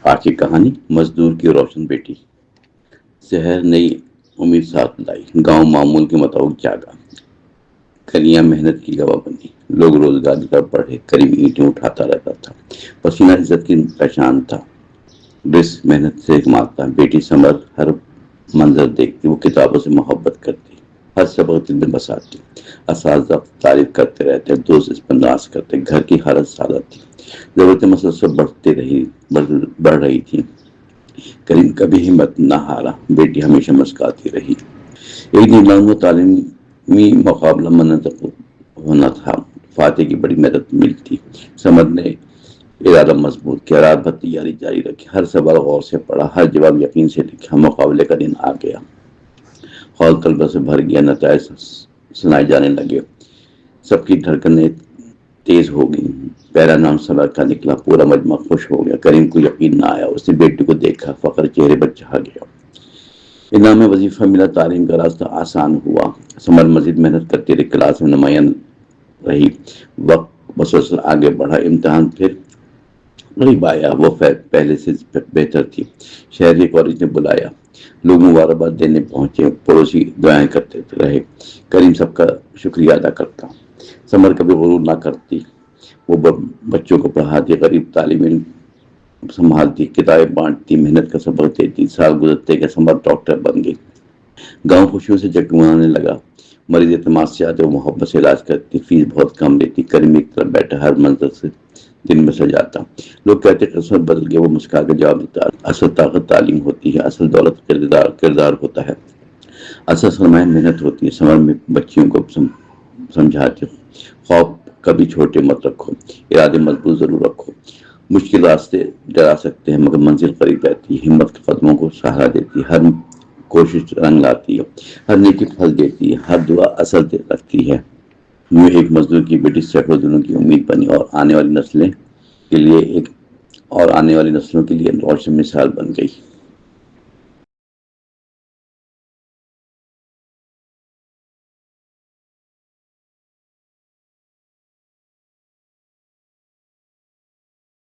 آخری کہانی مزدور کی روشن بیٹی۔ شہر نئی امید ساتھ لائی، گاؤں معمول کے مطابق جاگا، گلیاں محنت کی گواہ بنی، لوگ روزگار کی طرف بڑھے۔ کریم اینٹیں اٹھاتا رہتا تھا، پسینہ عزت کی پہچان تھا، ڈریس محنت سے کماتا۔ بیٹی سمر ہر منظر دیکھتی، وہ کتابوں سے محبت کرتی، ہر سبق دل میں بساتی۔ اساتذہ تعریف کرتے رہتے، دوست اس پر ناز کرتے، گھر کی حالت سادہ تھی، ضرورتیں مسلسل بڑھ رہی تھی۔ کریم کبھی ہمت نہ ہارا، بیٹی ہمیشہ مسکراتی رہی۔ ایک دن لانگو تعلیمی مقابلہ منعقد ہونا تھا، فاتح کی بڑی مدد ملتی۔ سمر نے ارادہ مضبوط کیا، رات بھر تیاری جاری رکھی، ہر سوال غور سے پڑھا، ہر جواب یقین سے لکھا۔ مقابلے کا دن آ گیا، ہال طلبہ سے بھر گیا، نتائج سنائے جانے لگے، سب کی دھڑکنیں تیز ہو گئی۔ پہلا نام سمر کا نکلا، پورا مجمع خوش ہو گیا۔ کریم کو یقین نہ آیا، اس نے بیٹی کو دیکھا، فخر چہرے پر چھا گیا۔ انعام وظیفہ ملا، تعلیم کا راستہ آسان ہوا۔ سمر مزید محنت کرتی رہی، کلاس میں نمایاں رہی، وقت مسلسل آگے بڑھا۔ امتحان پھر قریب آیا، وہ پہلے سے بہتر تھی۔ شہر کے کالج نے بلایا، لوگ مبارکباد دینے پہنچے، پڑوسی دعائیں کرتے رہے۔ کریم سب کا شکریہ ادا کرتا۔ سمر کبھی غرور نہ کرتی، وہ بچوں کو پڑھاتی، غریب طالب علم سنبھالتی، کتابیں بانٹتی، محنت کا سبق دیتی۔ سال گزرتے کہ سمر ڈاکٹر بن گئی، گاؤں خوشیوں سے جگمگانے لگا۔ مریض اعتماد سے آتے، وہ محبت سے علاج کرتی، فیس بہت کم لیتی۔ کریم ایک طرف بیٹھا ہر منظر سے دل میں سجاتا۔ لوگ کہتے قسمت بدل گئی، وہ مسکرا کے جواب دیتا، اصل طاقت تعلیم ہوتی ہے، اصل دولت کردار ہوتا ہے، اصل سرمایہ محنت ہوتی ہے۔ سمر میں بچیوں کو سمجھاتے، خواب کبھی چھوٹے مت رکھو، ارادے مضبوط ضرور رکھو۔ مشکل راستے ڈرا سکتے ہیں مگر منزل قریب رہتی ہے، ہمت کے قدموں کو سہارا دیتی ہے، ہر کوشش رنگ لاتی ہے، ہر نیکی پھل دیتی ہے، ہر دعا اثر رکھتی ہے۔ یوں ایک مزدور کی بیٹی سینکڑوں دنوں کی امید بنی، اور آنے والی نسلوں کے لیے روشن مثال بن گئی۔